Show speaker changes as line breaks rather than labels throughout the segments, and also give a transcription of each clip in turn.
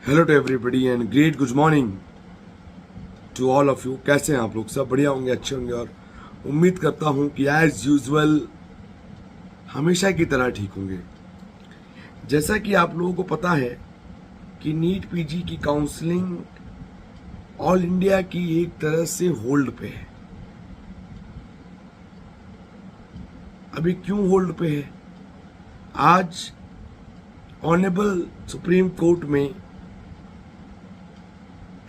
Hello to everybody and great good morning to all of you. कैसे हैं आप लोग? सब बढ़िया होंगे, अच्छे होंगे और उम्मीद करता हूं कि एज यूजुअल हमेशा की तरह ठीक होंगे। जैसा कि आप लोगों को पता है कि नीट पीजी की काउंसलिंग ऑल इंडिया की एक तरह से होल्ड पे है। अभी क्यों होल्ड पे है? आज ऑनरेबल सुप्रीम कोर्ट में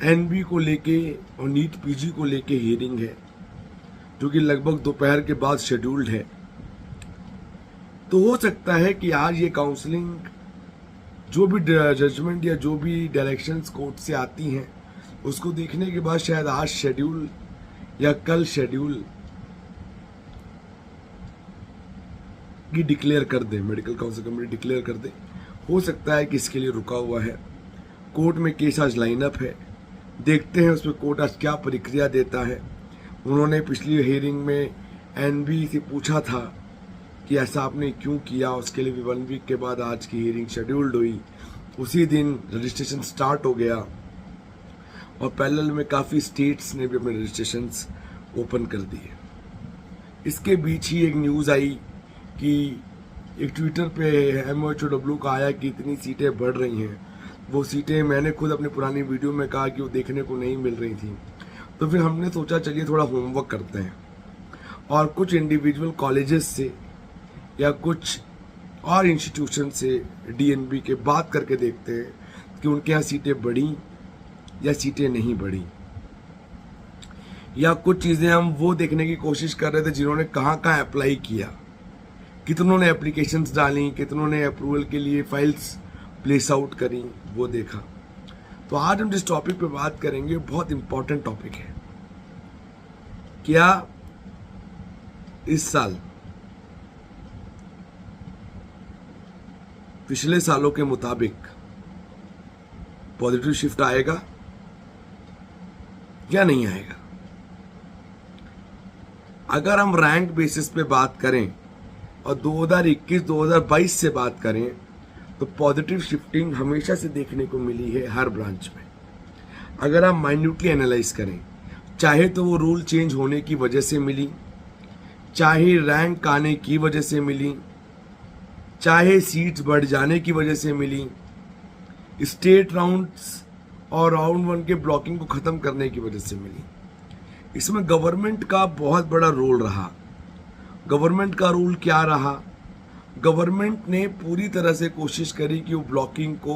एनबी को लेके और नीट पीजी को लेके हियरिंग है, जो कि लगभग दोपहर के बाद शेड्यूल्ड है। तो हो सकता है कि आज ये काउंसलिंग जो भी जजमेंट या जो भी डायरेक्शंस कोर्ट से आती हैं उसको देखने के बाद शायद आज शेड्यूल या कल शेड्यूल की डिक्लेयर कर दे, मेडिकल काउंसिल कमेटी डिक्लेयर कर दे। हो सकता है कि इसके लिए रुका हुआ है। कोर्ट में केस आज लाइनअप है, देखते हैं उसमें कोर्ट आज क्या प्रक्रिया देता है। उन्होंने पिछली हियरिंग में एनबी से पूछा था कि ऐसा आपने क्यों किया, उसके लिए भी 1 वीक के बाद आज की हियरिंग शेड्यूल्ड हुई। उसी दिन रजिस्ट्रेशन स्टार्ट हो गया और पैरेलल में काफ़ी स्टेट्स ने भी अपने रजिस्ट्रेशंस ओपन कर दिए। इसके बीच ही एक न्यूज़ आई कि एक ट्विटर पे MOHW का आया कि इतनी सीटें बढ़ रही हैं। वो सीटें मैंने खुद अपनी पुरानी वीडियो में कहा कि वो देखने को नहीं मिल रही थी। तो फिर हमने सोचा चलिए थोड़ा होमवर्क करते हैं और कुछ इंडिविजुअल कॉलेजेस से या कुछ और इंस्टीट्यूशन से DNB के बात करके देखते हैं कि उनके यहाँ सीटें बढ़ी या सीटें नहीं बढ़ी, या कुछ चीज़ें हम वो देखने की कोशिश कर रहे थे जिन्होंने कहाँ कहाँ अप्लाई किया, कितनों ने एप्लीकेशंस डाली, कितनों ने अप्रूवल के लिए फाइल्स प्लेस आउट करी, वो देखा। तो आज हम जिस टॉपिक पे बात करेंगे बहुत इंपॉर्टेंट टॉपिक है। क्या इस साल पिछले सालों के मुताबिक पॉजिटिव शिफ्ट आएगा या नहीं आएगा? अगर हम रैंक बेसिस पे बात करें और 2021-2022 से बात करें तो पॉजिटिव शिफ्टिंग हमेशा से देखने को मिली है हर ब्रांच में। अगर आप माइन्यूटली एनालाइज करें, चाहे तो वो रूल चेंज होने की वजह से मिली, चाहे रैंक आने की वजह से मिली, चाहे सीट्स बढ़ जाने की वजह से मिली, स्टेट राउंड्स और राउंड 1 के ब्लॉकिंग को खत्म करने की वजह से मिली। इसमें गवर्नमेंट का बहुत बड़ा रोल रहा। गवर्नमेंट का रोल क्या रहा? गवर्नमेंट ने पूरी तरह से कोशिश करी कि वो ब्लॉकिंग को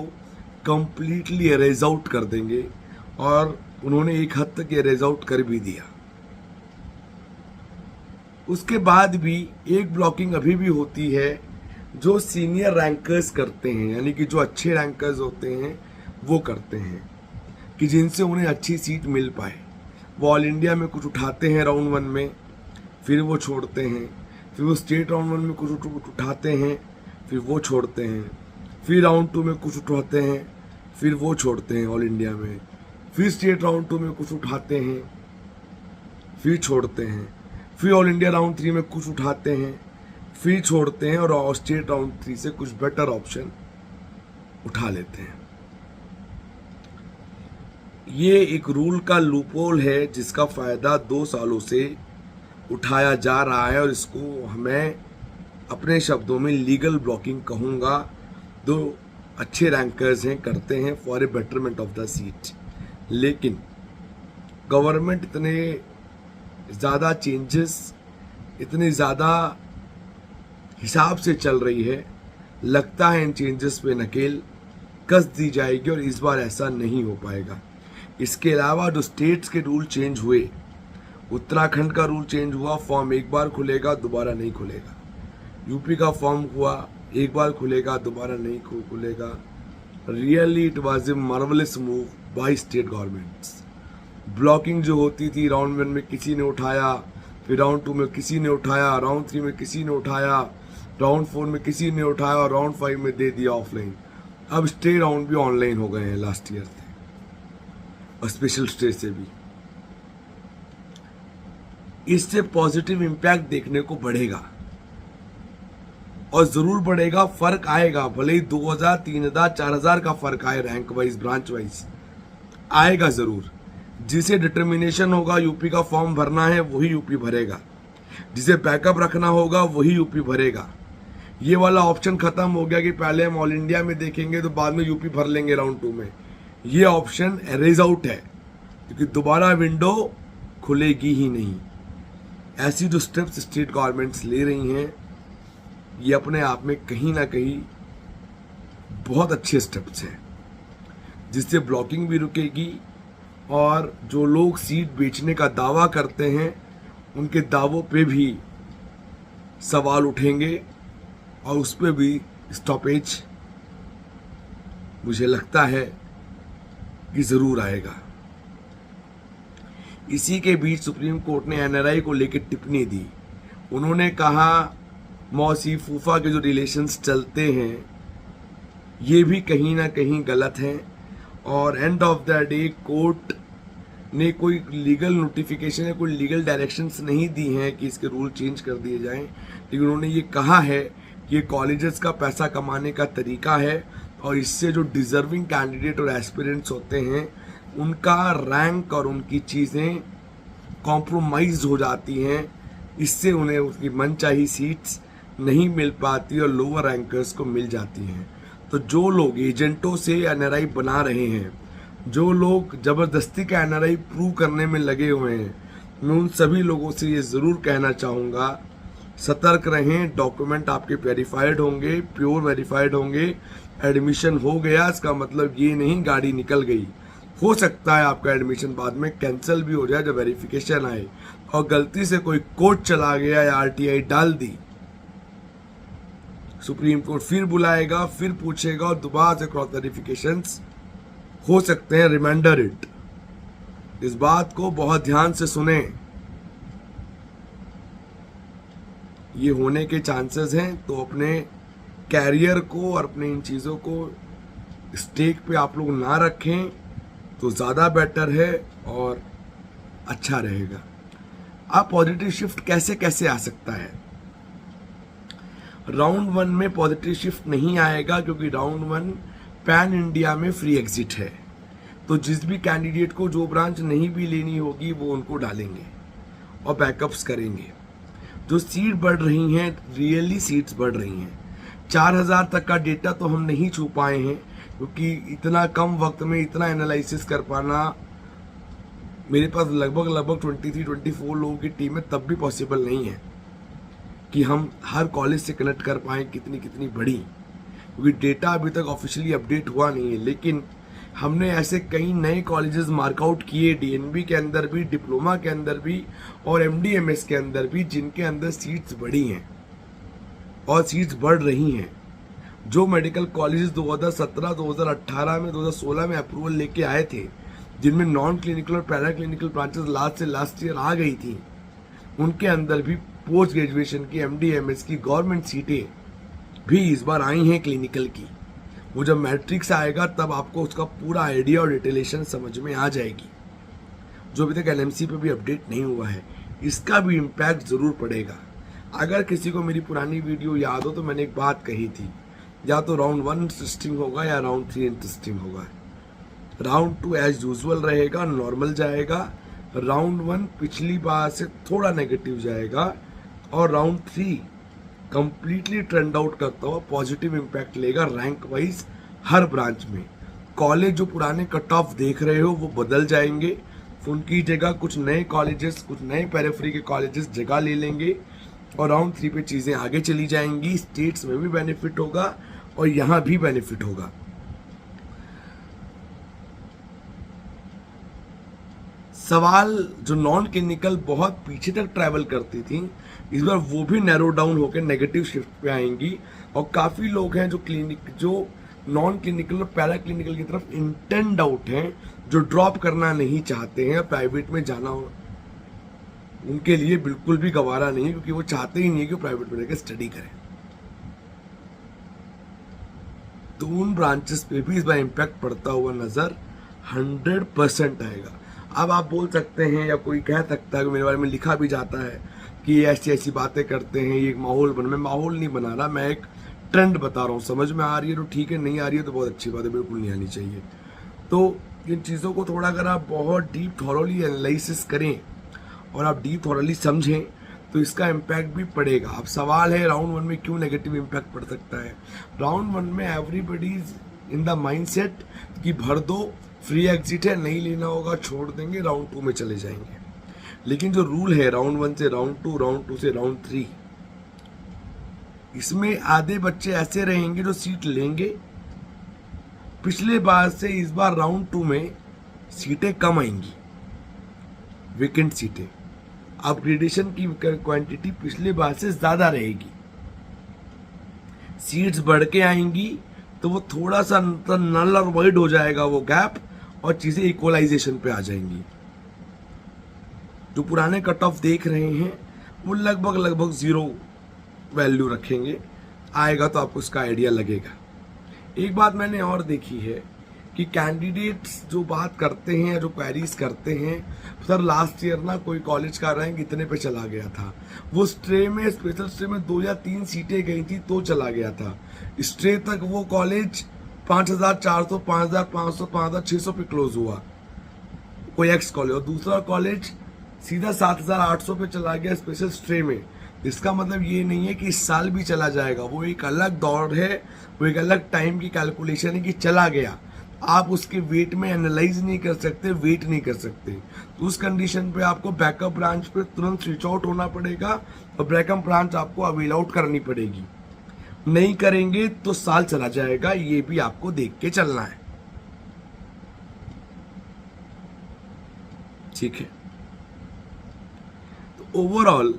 कंप्लीटली एरेज आउट कर देंगे और उन्होंने एक हद तक एरेज आउट कर भी दिया। उसके बाद भी एक ब्लॉकिंग अभी भी होती है जो सीनियर रैंकर्स करते हैं, यानी कि जो अच्छे रैंकर्स होते हैं वो करते हैं, कि जिनसे उन्हें अच्छी सीट मिल पाए। वो ऑल इंडिया में कुछ उठाते हैं राउंड 1 में, फिर वो छोड़ते हैं, फिर वो स्टेट राउंड 1 में कुछ उठाते हैं, फिर वो छोड़ते हैं, फिर राउंड 2 में कुछ उठाते हैं, फिर वो छोड़ते हैं ऑल इंडिया में, फिर स्टेट राउंड 2 में कुछ उठाते हैं, फिर छोड़ते हैं, फिर ऑल इंडिया राउंड 3 में कुछ उठाते हैं, फिर छोड़ते हैं और स्टेट राउंड 3 से कुछ बेटर ऑप्शन उठा लेते हैं। ये एक रूल का लूपहोल है जिसका फायदा 2 सालों से उठाया जा रहा है और इसको मैं अपने शब्दों में लीगल ब्लॉकिंग कहूँगा। दो अच्छे रैंकर्स हैं, करते हैं for a betterment of the seat. लेकिन गवर्नमेंट इतने ज़्यादा चेंजेस, इतने ज़्यादा हिसाब से चल रही है, लगता है इन चेंजेस पे नकेल कस दी जाएगी और इस बार ऐसा नहीं हो पाएगा। इसके अलावा जो स्टेट्स के रूल चेंज हुए, उत्तराखंड का रूल चेंज हुआ, फॉर्म एक बार खुलेगा दोबारा नहीं खुलेगा। यूपी का फॉर्म हुआ, एक बार खुलेगा दोबारा नहीं खुलेगा। Really it was a marvellous move by state governments. Blocking जो होती थी राउंड 1 में किसी ने उठाया, फिर राउंड 2 में किसी ने उठाया, राउंड 3 में किसी ने उठाया, राउंड 4 में किसी ने उठाया और राउंड 5 में दे दिया ऑफलाइन। अब स्टे राउंड भी ऑनलाइन हो गए हैं लास्ट ईयर से और स्पेशल स्टे से भी। इससे पॉजिटिव इम्पैक्ट देखने को बढ़ेगा। और ज़रूर बढ़ेगा, फ़र्क आएगा, भले ही 2000, 3000, 4000 का फ़र्क आए रैंक वाइज, ब्रांच वाइज आएगा ज़रूर। जिसे डिटर्मिनेशन होगा यूपी का फॉर्म भरना है वही यूपी भरेगा, जिसे बैकअप रखना होगा वही यूपी भरेगा। ये वाला ऑप्शन खत्म हो गया कि पहले हम ऑल इंडिया में देखेंगे तो बाद में यूपी भर लेंगे राउंड 2 में। ये ऑप्शन एरेज आउट है, क्योंकि दोबारा विंडो खुलेगी ही नहीं। ऐसी जो स्टेप्स स्टेट गवर्नमेंट्स ले रही हैं, ये अपने आप में कहीं ना कहीं बहुत अच्छे स्टेप्स हैं, जिससे ब्लॉकिंग भी रुकेगी और जो लोग सीट बेचने का दावा करते हैं उनके दावों पे भी सवाल उठेंगे और उस पर भी स्टॉपेज मुझे लगता है कि ज़रूर आएगा। इसी के बीच सुप्रीम कोर्ट ने एनआरआई को लेकर टिप्पणी दी। उन्होंने कहा मौसी फूफा के जो रिलेशंस चलते हैं ये भी कहीं ना कहीं गलत हैं, और end of the day court ने कोई लीगल नोटिफिकेशन या कोई लीगल डायरेक्शंस नहीं दी हैं कि इसके रूल चेंज कर दिए जाएं, लेकिन उन्होंने ये कहा है कि ये कॉलेजेस का पैसा कमाने का तरीका है और इससे जो डिजर्विंग कैंडिडेट और एस्पिरेंट्स होते हैं उनका रैंक और उनकी चीज़ें कॉम्प्रोमाइज हो जाती हैं। इससे उन्हें उसकी मनचाही सीट्स नहीं मिल पाती और लोअर रैंकर्स को मिल जाती हैं। तो जो लोग एजेंटों से एनआरआई बना रहे हैं, जो लोग ज़बरदस्ती का एनआरआई प्रूव करने में लगे हुए हैं, मैं उन सभी लोगों से ये ज़रूर कहना चाहूँगा, सतर्क रहें। डॉक्यूमेंट आपके वेरीफाइड होंगे, प्योर वेरीफाइड होंगे। एडमिशन हो गया इसका मतलब ये नहीं गाड़ी निकल गई। हो सकता है आपका एडमिशन बाद में कैंसिल भी हो जाए जब वेरिफिकेशन आए, और गलती से कोई कोर्ट चला गया या आरटीआई डाल दी, सुप्रीम कोर्ट फिर बुलाएगा, फिर पूछेगा और दोबारा से क्रॉस वेरिफिकेशंस हो सकते हैं। रिमाइंडर इट, इस बात को बहुत ध्यान से सुने। ये होने के चांसेस हैं, तो अपने कैरियर को और अपने इन चीज़ों को स्टेक पे आप लोग ना रखें तो ज़्यादा बेटर है और अच्छा रहेगा। अब पॉजिटिव शिफ्ट कैसे कैसे आ सकता है? राउंड 1 में पॉजिटिव शिफ्ट नहीं आएगा, क्योंकि राउंड 1 पैन इंडिया में फ्री एग्जिट है। तो जिस भी कैंडिडेट को जो ब्रांच नहीं भी लेनी होगी वो उनको डालेंगे और बैकअप्स करेंगे। जो सीट बढ़ रही हैं, रियली सीट्स बढ़ रही हैं। 4000 तक का डेटा तो हम नहीं छू पाए हैं, क्योंकि इतना कम वक्त में इतना एनालिसिस कर पाना मेरे पास लगभग 23-24 लोगों की टीम है, तब भी पॉसिबल नहीं है कि हम हर कॉलेज से कनेक्ट कर पाएँ कितनी बड़ी, क्योंकि डेटा अभी तक ऑफिशियली अपडेट हुआ नहीं है। लेकिन हमने ऐसे कई नए कॉलेजेस मार्कआउट किए, डीएनबी के अंदर भी, डिप्लोमा के अंदर भी और एमडीएमएस के अंदर भी, जिनके अंदर सीट्स बढ़ी हैं और सीट्स बढ़ रही हैं। जो मेडिकल कॉलेजेस 2017, 2018 में, 2016 में अप्रूवल लेके आए थे, जिनमें नॉन क्लिनिकल और para clinical branches last year आ गई थी, उनके अंदर भी पोस्ट ग्रेजुएशन की एमडीएमएस की गवर्नमेंट सीटें भी इस बार आई हैं क्लिनिकल की। वो जब मैट्रिक्स आएगा तब आपको उसका पूरा आइडिया और डिटेलेशन समझ में आ जाएगी, जो अभी तक एलएमसी पे भी अपडेट नहीं हुआ है। इसका भी इम्पैक्ट ज़रूर पड़ेगा। अगर किसी को मेरी पुरानी वीडियो याद हो तो मैंने एक बात कही थी, या तो राउंड 1 इंटरेस्टिंग होगा या राउंड 3 इंटरेस्टिंग होगा। राउंड 2 एज यूजुअल रहेगा, नॉर्मल जाएगा। राउंड 1 पिछली बार से थोड़ा नेगेटिव जाएगा और राउंड 3 कंप्लीटली ट्रेंड आउट करता हुआ पॉजिटिव इम्पैक्ट लेगा रैंक वाइज हर ब्रांच में। कॉलेज जो पुराने कट ऑफ देख रहे हो वो बदल जाएंगे, उनकी जगह कुछ नए कॉलेजेस, कुछ नए पेरिफेरी के कॉलेजेस जगह ले लेंगे और राउंड 3 पे चीज़ें आगे चली जाएंगी। स्टेट्स में भी बेनिफिट होगा और यहाँ भी बेनिफिट होगा। सवाल जो नॉन क्लिनिकल बहुत पीछे तक ट्रैवल करती थी, इस बार वो भी नैरो डाउन होकर नेगेटिव शिफ्ट पे आएंगी और काफ़ी लोग हैं जो नॉन क्लिनिकल और पैरा क्लिनिकल की तरफ इंटेंड आउट हैं, जो ड्रॉप करना नहीं चाहते हैं, प्राइवेट में जाना हो उनके लिए बिल्कुल भी गवारा नहीं है, क्योंकि वो चाहते ही नहीं है कि प्राइवेट में रहकर स्टडी करें। तो उन ब्रांचेस पे भी इस बार इम्पैक्ट पड़ता हुआ नजर 100% आएगा। अब आप बोल सकते हैं या कोई कह सकता है कि मेरे बारे में लिखा भी जाता है कि ये ऐसी ऐसी बातें करते हैं, ये एक माहौल मैं माहौल नहीं बना रहा, मैं एक ट्रेंड बता रहा हूँ। समझ में आ रही है तो ठीक है, नहीं आ रही है तो बहुत अच्छी बात है, बिल्कुल नहीं आनी चाहिए। तो इन चीज़ों को थोड़ा अगर आप बहुत डीप थॉरोली एनालिसिस करें और आप डीप थॉरोली समझें तो इसका इम्पैक्ट भी पड़ेगा। अब सवाल है राउंड 1 में क्यों नेगेटिव इम्पैक्ट पड़ सकता है। राउंड 1 में everybody is in the mindset कि भर दो, फ्री एग्जिट है, नहीं लेना होगा छोड़ देंगे, राउंड 2 में चले जाएंगे। लेकिन जो रूल है राउंड 1 से राउंड 2, राउंड 2 से राउंड 3, इसमें आधे बच्चे ऐसे रहेंगे जो सीट लेंगे। पिछले बार से इस बार राउंड 2 में सीटें कम आएंगी, वेकेंट सीटें। अपग्रेडेशन की क्वांटिटी पिछले बार से ज्यादा रहेगी, सीट्स बढ़ के आएंगी, तो वो थोड़ा सा नल और वाइड हो जाएगा वो गैप, और चीजें इक्वलाइजेशन पे आ जाएंगी। जो पुराने कट ऑफ देख रहे हैं वो लगभग 0 वैल्यू रखेंगे, आएगा तो आपको उसका आइडिया लगेगा। एक बात मैंने और देखी है कि कैंडिडेट्स जो बात करते हैं या जो क्वेरीज करते हैं, सर लास्ट ईयर ना कोई कॉलेज का रैंक इतने पे चला गया था, वो स्ट्रे में, स्पेशल स्ट्रे में 2 या 3 सीटें गई थी तो चला गया था। स्ट्रे तक वो कॉलेज 5400, 5500, 5600 पे क्लोज हुआ, कोई एक्स कॉलेज, और दूसरा कॉलेज सीधा 7800 पे चला गया स्पेशल स्ट्रे में। इसका मतलब ये नहीं है कि इस साल भी चला जाएगा, वो एक अलग दौर है, वो एक अलग टाइम की कैलकुलेशन है कि चला गया। आप उसके वेट में एनालाइज नहीं कर सकते, वेट नहीं कर सकते। तो उस कंडीशन पे आपको बैकअप ब्रांच पे तुरंत स्विच आउट होना पड़ेगा और बैकअप ब्रांच आपको अवेल आउट करनी पड़ेगी। नहीं करेंगे तो साल चला जाएगा, ये भी आपको देख के चलना है। ठीक है, तो ओवरऑल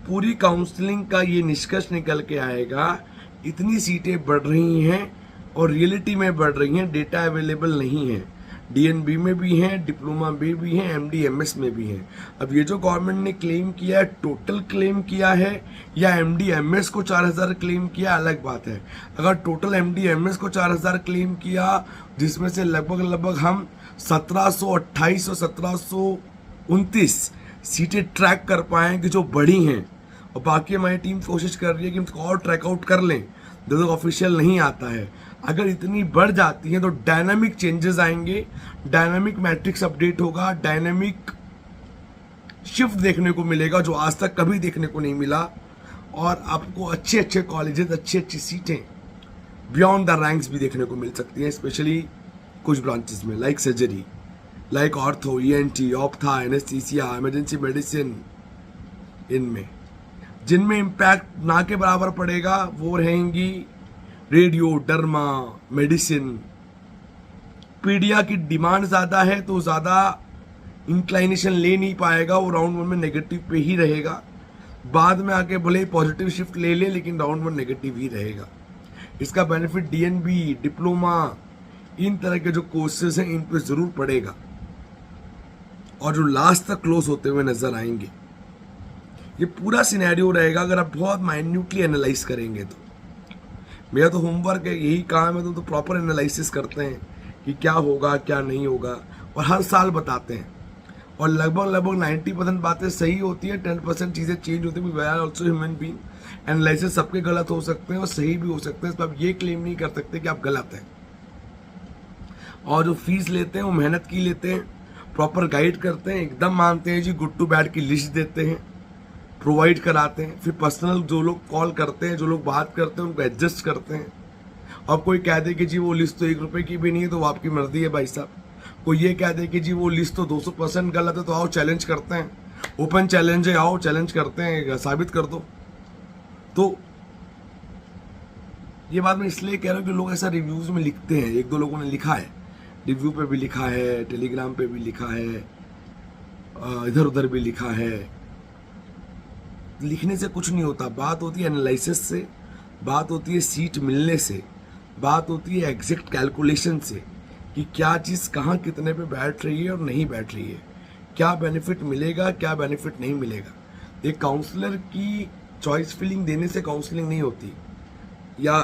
पूरी काउंसलिंग का ये निष्कर्ष निकल के आएगा, इतनी सीटें बढ़ रही हैं और रियलिटी में बढ़ रही हैं, डेटा अवेलेबल नहीं है। डीएनबी में भी हैं, डिप्लोमा में भी हैं, एमडीएमएस में भी हैं। अब ये जो गवर्नमेंट ने क्लेम किया है, टोटल क्लेम किया है या एमडीएमएस को 4000 क्लेम किया, अलग बात है। अगर टोटल एमडीएमएस को 4000 क्लेम किया, जिसमें से लगभग हम 1728 और 1729 सीटें ट्रैक कर पाए कि जो बढ़ी हैं, और बाकी हमारी टीम कोशिश कर रही है कि हम और ट्रैक आउट कर लें, जो ऑफिशियल नहीं आता है। अगर इतनी बढ़ जाती है तो डायनामिक चेंजेस आएंगे, डायनामिक मैट्रिक्स अपडेट होगा, डायनामिक शिफ्ट देखने को मिलेगा जो आज तक कभी देखने को नहीं मिला, और आपको अच्छे अच्छे कॉलेजेस, अच्छी अच्छी सीटें बियॉन्ड द रैंक्स भी देखने को मिल सकती हैं, स्पेशली कुछ ब्रांचेस में, like surgery, like ortho, ENT, ophtha, anaesthesia, emergency medicine. इनमें जिनमें इम्पैक्ट ना के बराबर पड़ेगा वो रहेंगी रेडियो, डर्मा, मेडिसिन। पीडिया की डिमांड ज्यादा है तो ज्यादा इंक्लाइनेशन ले नहीं पाएगा, वो राउंड 1 में नेगेटिव पे ही रहेगा। बाद में आके भले पॉजिटिव शिफ्ट ले ले, लेकिन राउंड 1 नेगेटिव ही रहेगा। इसका बेनिफिट डीएनबी, डिप्लोमा, इन तरह के जो कोर्सेज हैं इन पे जरूर पड़ेगा, और जो लास्ट तक क्लोज होते हुए नजर आएंगे। ये पूरा सिनेरियो रहेगा अगर आप बहुत माइन्यूटली एनालाइज करेंगे तो। मेरा तो होमवर्क है, यही काम है, तो प्रॉपर एनालिसिस करते हैं कि क्या होगा क्या नहीं होगा, और हर साल बताते हैं। और लगभग 90% बातें सही होती है, 10% चीज़ें चेंज होती है। We are also human being, analysis सबके गलत हो सकते हैं और सही भी हो सकते हैं, तो आप ये क्लेम नहीं कर सकते कि आप गलत हैं। और जो फीस लेते हैं वो मेहनत की लेते हैं, प्रॉपर गाइड करते हैं, एकदम मानते हैं जी, गुड टू बैड की लिस्ट देते हैं, प्रोवाइड कराते हैं। फिर पर्सनल जो लोग कॉल करते हैं, जो लोग बात करते हैं, उनको एडजस्ट करते हैं। अब कोई कह दे कि जी वो लिस्ट तो 1 रुपए की भी नहीं है, तो वो आपकी मर्जी है भाई साहब। कोई ये कह दे कि जी वो लिस्ट तो 200% गलत है, तो आओ चैलेंज करते हैं, ओपन चैलेंज है, आओ चैलेंज करते हैं, साबित कर दो। तो ये बात मैं इसलिए कह रहा हूँ कि लोग ऐसा रिव्यूज में लिखते हैं, 1-2 लोगों ने लिखा है, रिव्यू पे भी लिखा है, टेलीग्राम पे भी लिखा है, इधर उधर भी लिखा है। लिखने से कुछ नहीं होता, बात होती है एनालिसिस से, बात होती है सीट मिलने से, बात होती है एग्जैक्ट कैलकुलेशन से कि क्या चीज़ कहाँ कितने पे बैठ रही है और नहीं बैठ रही है, क्या बेनिफिट मिलेगा, क्या बेनिफिट नहीं मिलेगा। एक काउंसलर की चॉइस फिलिंग देने से काउंसलिंग नहीं होती, या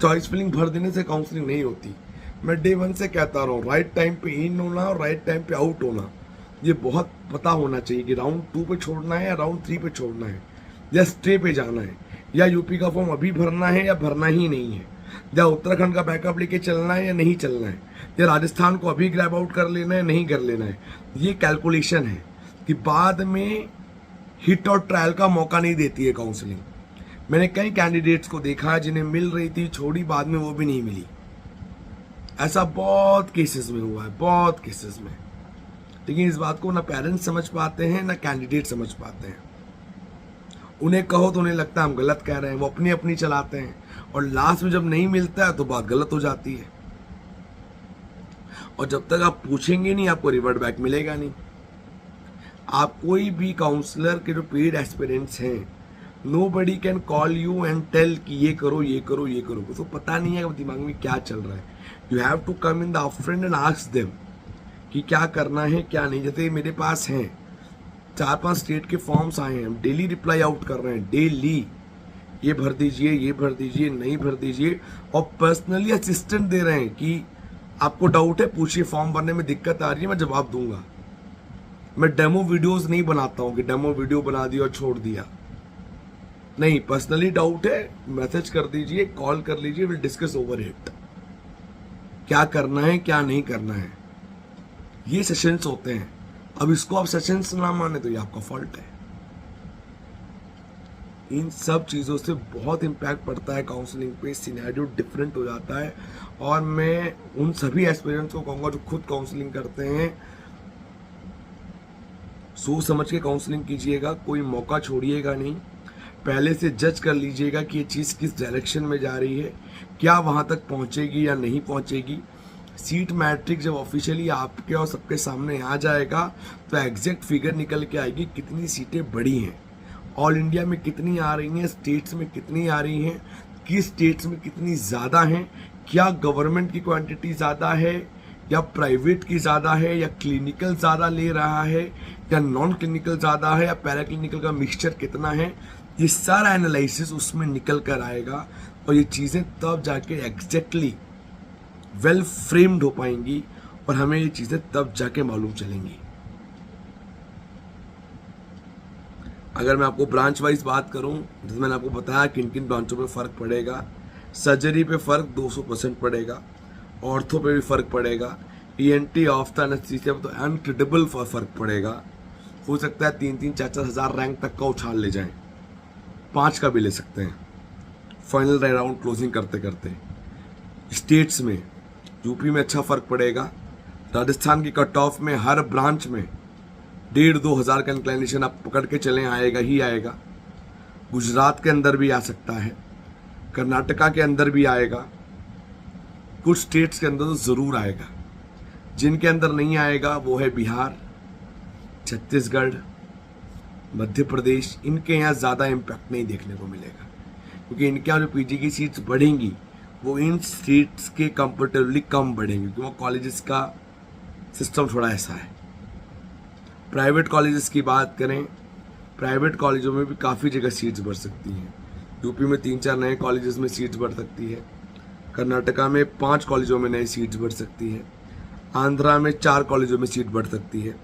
चॉइस फिलिंग भर देने से काउंसलिंग नहीं होती। मैं डे 1 से कहता रहा हूँ, राइट टाइम पे इन होना और राइट टाइम पे आउट होना, ये बहुत पता होना चाहिए कि राउंड 2 पे छोड़ना है या राउंड 3 पे छोड़ना है, या स्टे पे जाना है, या यूपी का फॉर्म अभी भरना है या भरना ही नहीं है, या उत्तराखंड का बैकअप लेके चलना है या नहीं चलना है, या राजस्थान को अभी ग्रैब आउट कर लेना है नहीं कर लेना है। ये कैलकुलेशन है कि बाद में हिट और ट्रायल का मौका नहीं देती है काउंसलिंग। मैंने कई कैंडिडेट्स को देखा है जिन्हें मिल रही थी, छोड़ी, बाद में वो भी नहीं मिली। ऐसा बहुत केसेस में हुआ है, बहुत केसेस में। लेकिन इस बात को ना पेरेंट्स समझ पाते हैं ना कैंडिडेट समझ पाते हैं। उन्हें कहो तो उन्हें लगता है हम गलत कह रहे हैं, वो अपनी अपनी चलाते हैं, और लास्ट में जब नहीं मिलता है तो बात गलत हो जाती है। और जब तक आप पूछेंगे नहीं आपको रिवर्ट बैक मिलेगा नहीं। आप कोई भी काउंसलर के जो पेड एस्पिरेंट्स हैं, nobody can call you and tell कि ये करो ये करो ये करो, तो पता नहीं है दिमाग में क्या चल रहा है। You have to come in the upfront and ask them कि क्या करना है क्या नहीं। जैसे मेरे पास हैं 4-5 स्टेट के फॉर्म्स आए हैं, हम डेली रिप्लाई आउट कर रहे हैं, डेली ये भर दीजिए, ये भर दीजिए, नहीं भर दीजिए, और पर्सनली असिस्टेंट दे रहे हैं कि आपको डाउट है पूछिए, फॉर्म भरने में दिक्कत आ रही है, मैं जवाब दूंगा। मैं डेमो वीडियोस नहीं बनाता हूं कि डेमो वीडियो बना दिया और छोड़ दिया, नहीं। पर्सनली डाउट है मैसेज कर दीजिए, कॉल कर लीजिए, विल डिस्कस ओवर इट, क्या करना है क्या नहीं करना है। ये सेशंस होते हैं। अब इसको आप सेशंस ना माने तो ये आपका फॉल्ट है। इन सब चीज़ों से बहुत इम्पैक्ट पड़ता है काउंसलिंग पे, सिनेरियो डिफरेंट हो जाता है। और मैं उन सभी एस्पिरेंट्स को कहूँगा जो खुद काउंसलिंग करते हैं, सोच समझ के काउंसलिंग कीजिएगा, कोई मौका छोड़िएगा नहीं। पहले से जज कर लीजिएगा कि ये चीज़ किस डायरेक्शन में जा रही है, क्या वहाँ तक पहुँचेगी या नहीं पहुँचेगी। सीट मैट्रिक्स जब ऑफिशियली आपके और सबके सामने आ जाएगा तो एग्जैक्ट फिगर निकल के आएगी कितनी सीटें बढ़ी हैं, ऑल इंडिया में कितनी आ रही हैं, स्टेट्स में कितनी आ रही हैं, किस स्टेट्स में कितनी ज़्यादा हैं, क्या गवर्नमेंट की क्वांटिटी ज़्यादा है या प्राइवेट की ज़्यादा है, या क्लिनिकल ज़्यादा ले रहा है या नॉन क्लिनिकल ज़्यादा है, या पैरा क्लिनिकल का मिक्सचर कितना है। ये सारा एनालिसिस उसमें निकल कर आएगा और ये चीज़ें तब जाके एग्जैक्टली वेल फ्रेम्ड हो पाएंगी और हमें ये चीज़ें तब जाके मालूम चलेंगी। अगर मैं आपको ब्रांच वाइज बात करूं, जैसे मैंने आपको बताया किन किन ब्रांचों पे फ़र्क पड़ेगा। सर्जरी पे फ़र्क 200% पड़ेगा, ऑर्थो पे भी फ़र्क पड़ेगा, ENT ऑफ्था एनेस्थीसिया पे तो अनक्रेडिबल फ़र्क पड़ेगा। हो सकता है 3-3, 4-4 हज़ार रैंक तक का उछाल ले जाएं, 5 का भी ले सकते हैं फाइनल राउंड क्लोजिंग करते करते। स्टेट्स में यूपी में अच्छा फ़र्क पड़ेगा, राजस्थान की कट ऑफ में हर ब्रांच में 1,500-2 हज़ार का इंक्लाइनेशन आप पकड़ के चलें, आएगा ही आएगा। गुजरात के अंदर भी आ सकता है, कर्नाटका के अंदर भी आएगा, कुछ स्टेट्स के अंदर तो ज़रूर आएगा। जिनके अंदर नहीं आएगा वो है बिहार, छत्तीसगढ़, मध्य प्रदेश। इनके यहाँ ज़्यादा इम्पैक्ट नहीं देखने को मिलेगा क्योंकि इनके यहाँ जो पीजी की सीट्स बढ़ेंगी वो इन सीट्स के कंपेरेटिवली कम बढ़ेंगी क्योंकि कॉलेजेस का सिस्टम थोड़ा ऐसा है। प्राइवेट कॉलेजेस की बात करें, प्राइवेट कॉलेजों में भी काफ़ी जगह सीट्स बढ़ सकती हैं। यूपी में 3-4 नए कॉलेजेस में सीट्स बढ़ सकती है, कर्नाटका में 5 कॉलेजों में नई सीट्स बढ़ सकती है, आंध्रा में 4 कॉलेजों में सीट बढ़ सकती है,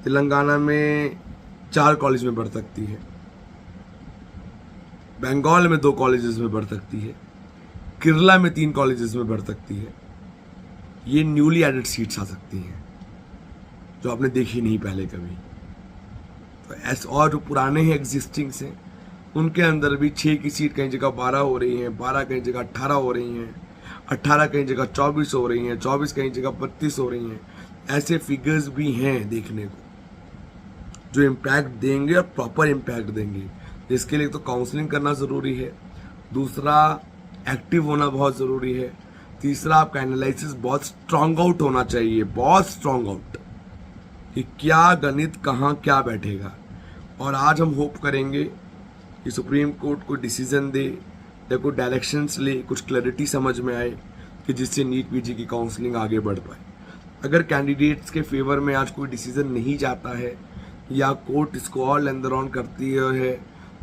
तेलंगाना में 4 कॉलेज में बढ़ सकती है, बंगाल में 2 कॉलेजेस में बढ़ सकती है, केरला में 3 कॉलेजेस में बढ़ सकती है। ये न्यूली एडेड सीट्स आ सकती हैं जो आपने देखी नहीं पहले कभी। तो ऐसे और जो पुराने हैं एग्जिस्टिंग से उनके अंदर भी 6 की सीट कहीं जगह 12 हो रही हैं, 12 कहीं जगह 18 हो रही हैं, 18 कहीं जगह 24 हो रही हैं, 24 कहीं जगह 32 हो रही हैं। ऐसे फिगर्स भी हैं देखने को जो इम्पैक्ट देंगे और प्रॉपर इम्पैक्ट देंगे, जिसके लिए तो काउंसलिंग करना ज़रूरी है, दूसरा एक्टिव होना बहुत ज़रूरी है, तीसरा आपका एनालिसिस बहुत स्ट्रॉन्ग आउट होना चाहिए, बहुत स्ट्रॉन्ग आउट कि क्या गणित कहाँ क्या बैठेगा। और आज हम होप करेंगे कि सुप्रीम कोर्ट कोई डिसीजन दे या कोई डायरेक्शंस ले, कुछ क्लैरिटी समझ में आए कि जिससे नीट पीजी की काउंसलिंग आगे बढ़ पाए। अगर कैंडिडेट्स के फेवर में आज कोई डिसीजन नहीं जाता है या कोर्ट इसको और लेंदर ऑन करती है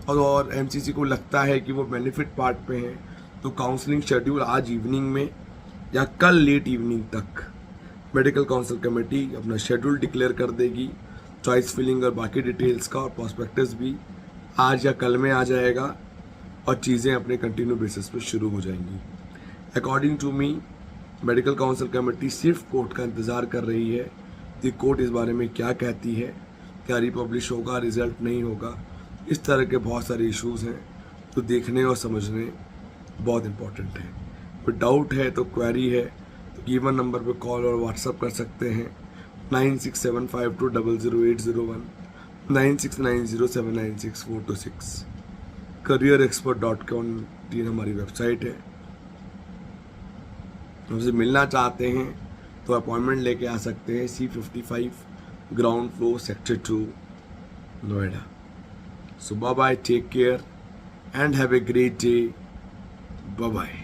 और एमसीसी को लगता है कि वो बेनिफिट पार्ट पे हैं, तो काउंसलिंग शेड्यूल आज इवनिंग में या कल लेट इवनिंग तक मेडिकल काउंसिल कमेटी अपना शेड्यूल डिक्लेयर कर देगी चॉइस फिलिंग और बाकी डिटेल्स का और प्रॉस्पेक्टस भी आज या कल में आ जाएगा और चीज़ें अपने कंटिन्यू बेसिस पे शुरू हो जाएंगी। According to me medical council committee सिर्फ कोर्ट का इंतज़ार कर रही है कि कोर्ट इस बारे में क्या कहती है, क्या रिपब्लिश होगा, रिजल्ट नहीं होगा। इस तरह के बहुत सारे इश्यूज़ हैं तो देखने और समझने बहुत इम्पोर्टेंट है। कोई डाउट है तो क्वेरी है तो गिवन नंबर पे कॉल और व्हाट्सअप कर सकते हैं 9675200801 9690796426। careerexpert.com हमारी वेबसाइट है। हमसे मिलना चाहते हैं तो अपॉइंटमेंट लेके आ सकते हैं C55 ground floor sector 2 Noida. So bye bye, take care and have a great day. Bye bye.